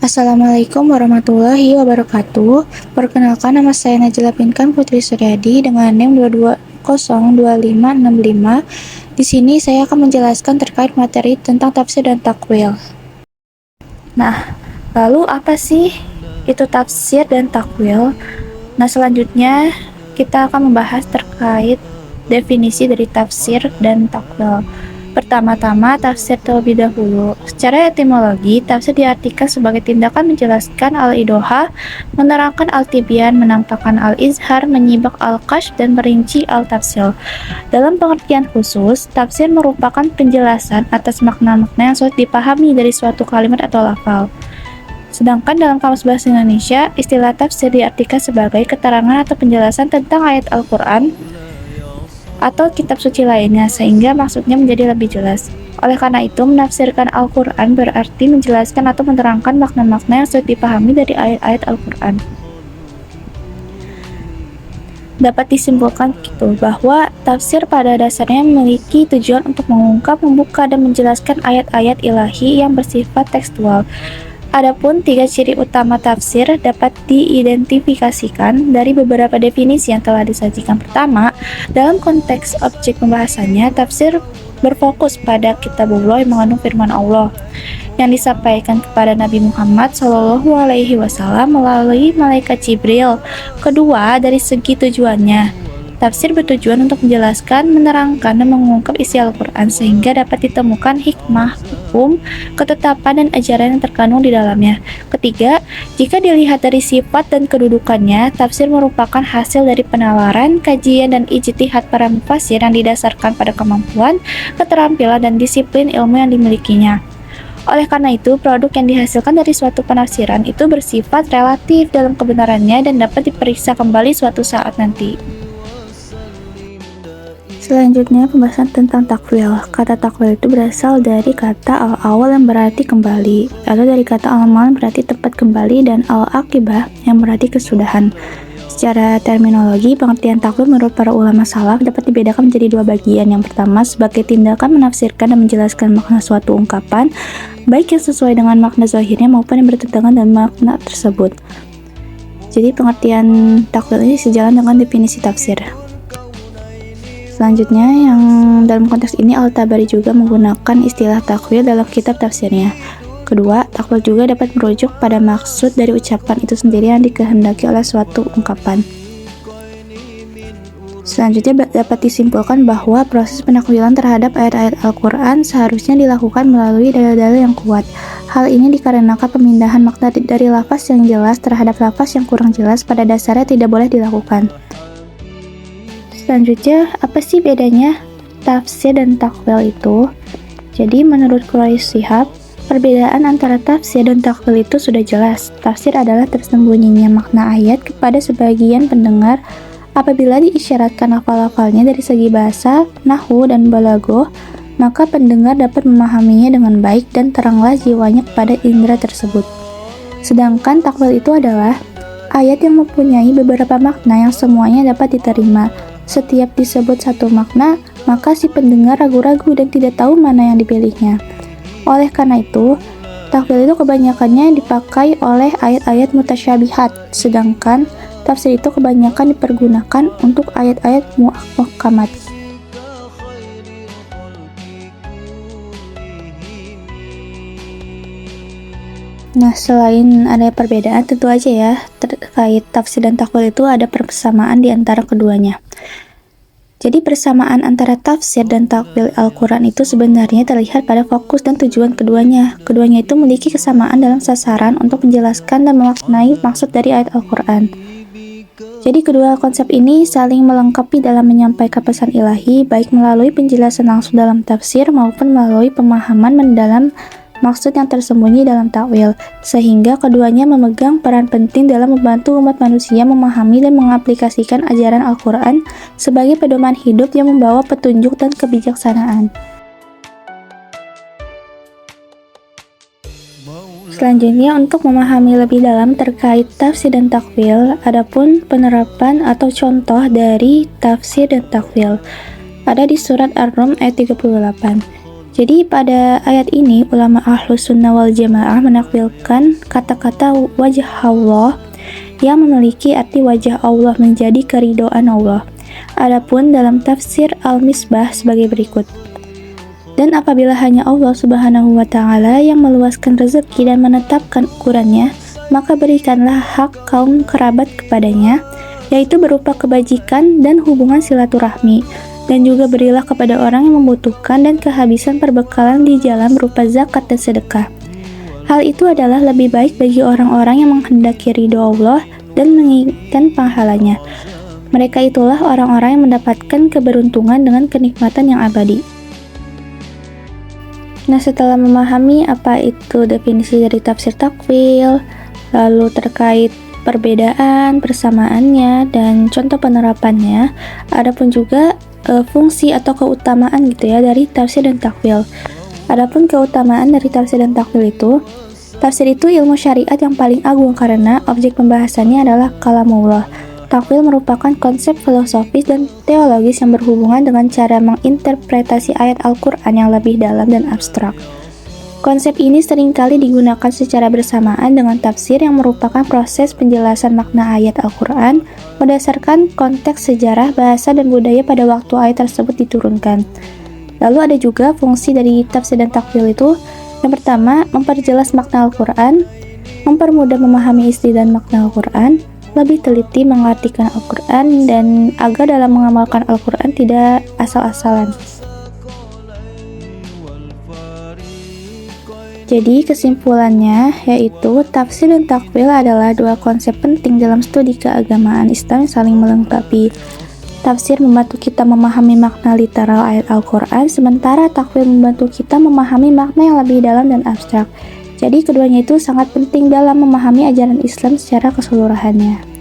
Assalamualaikum warahmatullahi wabarakatuh. Perkenalkan, nama saya Najla Pinkan Putri Suryadi dengan NIM 2202565. Di sini saya akan menjelaskan terkait materi tentang tafsir dan takwil. Nah, lalu apa sih itu tafsir dan takwil? Nah, selanjutnya kita akan membahas terkait definisi dari tafsir dan takwil. Pertama-tama, tafsir terlebih dahulu. Secara etimologi, tafsir diartikan sebagai tindakan menjelaskan al-idohah, menerangkan al-tibyan, menampakkan al-izhar, menyibak al-kash, dan merinci al-tafsil. Dalam pengertian khusus, tafsir merupakan penjelasan atas makna-makna yang sulit dipahami dari suatu kalimat atau lafal. Sedangkan dalam Kamus Bahasa Indonesia, istilah tafsir diartikan sebagai keterangan atau penjelasan tentang ayat Al-Quran atau kitab suci lainnya, sehingga maksudnya menjadi lebih jelas. Oleh karena itu, menafsirkan Al-Quran berarti menjelaskan atau menerangkan makna-makna yang sulit dipahami dari ayat-ayat Al-Quran. Dapat disimpulkan bahwa tafsir pada dasarnya memiliki tujuan untuk mengungkap, membuka, dan menjelaskan ayat-ayat ilahi yang bersifat tekstual. Adapun tiga ciri utama tafsir dapat diidentifikasikan dari beberapa definisi yang telah disajikan. Pertama, dalam konteks objek pembahasannya, tafsir berfokus pada kitabullah yang mengandung firman Allah yang disampaikan kepada Nabi Muhammad SAW melalui malaikat Jibril. Kedua, dari segi tujuannya, tafsir bertujuan untuk menjelaskan, menerangkan, dan mengungkap isi Al-Quran sehingga dapat ditemukan hikmah, hukum, ketetapan, dan ajaran yang terkandung di dalamnya. Ketiga, jika dilihat dari sifat dan kedudukannya, tafsir merupakan hasil dari penalaran, kajian, dan ijtihad para mufasir yang didasarkan pada kemampuan, keterampilan, dan disiplin ilmu yang dimilikinya. Oleh karena itu, produk yang dihasilkan dari suatu penafsiran itu bersifat relatif dalam kebenarannya dan dapat diperiksa kembali suatu saat nanti. Selanjutnya, pembahasan tentang takwil. Kata takwil itu berasal dari kata al-awal yang berarti kembali, lalu dari kata al-mal yang berarti tepat kembali, dan al-aqibah yang berarti kesudahan. Secara terminologi, pengertian takwil menurut para ulama salaf dapat dibedakan menjadi dua bagian. Yang pertama, sebagai tindakan menafsirkan dan menjelaskan makna suatu ungkapan, baik yang sesuai dengan makna zahirnya maupun yang bertentangan dengan makna tersebut. Jadi, pengertian takwil ini sejalan dengan definisi tafsir. Selanjutnya, yang dalam konteks ini Al-Tabari juga menggunakan istilah takwil dalam kitab tafsirnya. Kedua, takwil juga dapat merujuk pada maksud dari ucapan itu sendiri yang dikehendaki oleh suatu ungkapan. Selanjutnya, dapat disimpulkan bahwa proses penakwilan terhadap ayat-ayat Al-Quran seharusnya dilakukan melalui dalil-dalil yang kuat. Hal ini dikarenakan pemindahan makna dari lafaz yang jelas terhadap lafaz yang kurang jelas pada dasarnya tidak boleh dilakukan. Selanjutnya, apa sih bedanya tafsir dan takwil itu? Jadi, menurut Quraisy Shihab, perbedaan antara tafsir dan takwil itu sudah jelas. Tafsir adalah tersembunyinya makna ayat kepada sebagian pendengar apabila diisyaratkan lafal-lafalnya dari segi bahasa, nahwu, dan balaghah, maka pendengar dapat memahaminya dengan baik dan teranglah jiwanya kepada indera tersebut. Sedangkan takwil itu adalah ayat yang mempunyai beberapa makna yang semuanya dapat diterima. Setiap disebut satu makna, maka si pendengar ragu-ragu dan tidak tahu mana yang dipilihnya. Oleh karena itu, takwil itu kebanyakannya dipakai oleh ayat-ayat mutasyabihat, sedangkan tafsir itu kebanyakan dipergunakan untuk ayat-ayat muhkamat. Nah, selain ada perbedaan, tentu aja ya, terkait tafsir dan takwil itu ada persamaan di antara keduanya. Jadi persamaan antara tafsir dan takwil Al-Quran itu sebenarnya terlihat pada fokus dan tujuan keduanya. Keduanya itu memiliki kesamaan dalam sasaran untuk menjelaskan dan memaknai maksud dari ayat Al-Quran. Jadi kedua konsep ini saling melengkapi dalam menyampaikan pesan ilahi, baik melalui penjelasan langsung dalam tafsir maupun melalui pemahaman mendalam maksud yang tersembunyi dalam takwil, sehingga keduanya memegang peran penting dalam membantu umat manusia memahami dan mengaplikasikan ajaran Al-Quran sebagai pedoman hidup yang membawa petunjuk dan kebijaksanaan. Selanjutnya, untuk memahami lebih dalam terkait tafsir dan takwil, adapun penerapan atau contoh dari tafsir dan takwil ada di surat Ar-Rum ayat 38. Jadi pada ayat ini ulama Ahlus Sunnah wal Jamaah menakwilkan kata-kata wajah Allah yang memiliki arti wajah Allah menjadi keridhaan Allah. Adapun dalam tafsir Al-Misbah sebagai berikut. Dan apabila hanya Allah Subhanahu wa Ta'ala yang meluaskan rezeki dan menetapkan ukurannya, maka berikanlah hak kaum kerabat kepadanya, yaitu berupa kebajikan dan hubungan silaturahmi, dan juga berilah kepada orang yang membutuhkan dan kehabisan perbekalan di jalan berupa zakat dan sedekah. Hal itu adalah lebih baik bagi orang-orang yang menghendaki ridho Allah dan menginginkan pahalanya. Mereka itulah orang-orang yang mendapatkan keberuntungan dengan kenikmatan yang abadi. Nah, setelah memahami apa itu definisi dari tafsir takwil, lalu terkait perbedaan, persamaannya, dan contoh penerapannya, adapun juga fungsi atau keutamaan gitu ya dari tafsir dan takwil. Adapun keutamaan dari tafsir dan takwil itu, tafsir itu ilmu syariat yang paling agung karena objek pembahasannya adalah kalamullah. Takwil merupakan konsep filosofis dan teologis yang berhubungan dengan cara menginterpretasi ayat Al-Quran yang lebih dalam dan abstrak. Konsep ini seringkali digunakan secara bersamaan dengan tafsir yang merupakan proses penjelasan makna ayat Al-Quran berdasarkan konteks sejarah, bahasa, dan budaya pada waktu ayat tersebut diturunkan. Lalu ada juga fungsi dari tafsir dan takwil itu. Yang pertama, memperjelas makna Al-Quran, mempermudah memahami isi dan makna Al-Quran, lebih teliti mengartikan Al-Quran, dan agar dalam mengamalkan Al-Quran tidak asal-asalan. Jadi kesimpulannya yaitu tafsir dan takwil adalah dua konsep penting dalam studi keagamaan Islam yang saling melengkapi. Tafsir membantu kita memahami makna literal ayat Al-Quran, sementara takwil membantu kita memahami makna yang lebih dalam dan abstrak. Jadi keduanya itu sangat penting dalam memahami ajaran Islam secara keseluruhannya.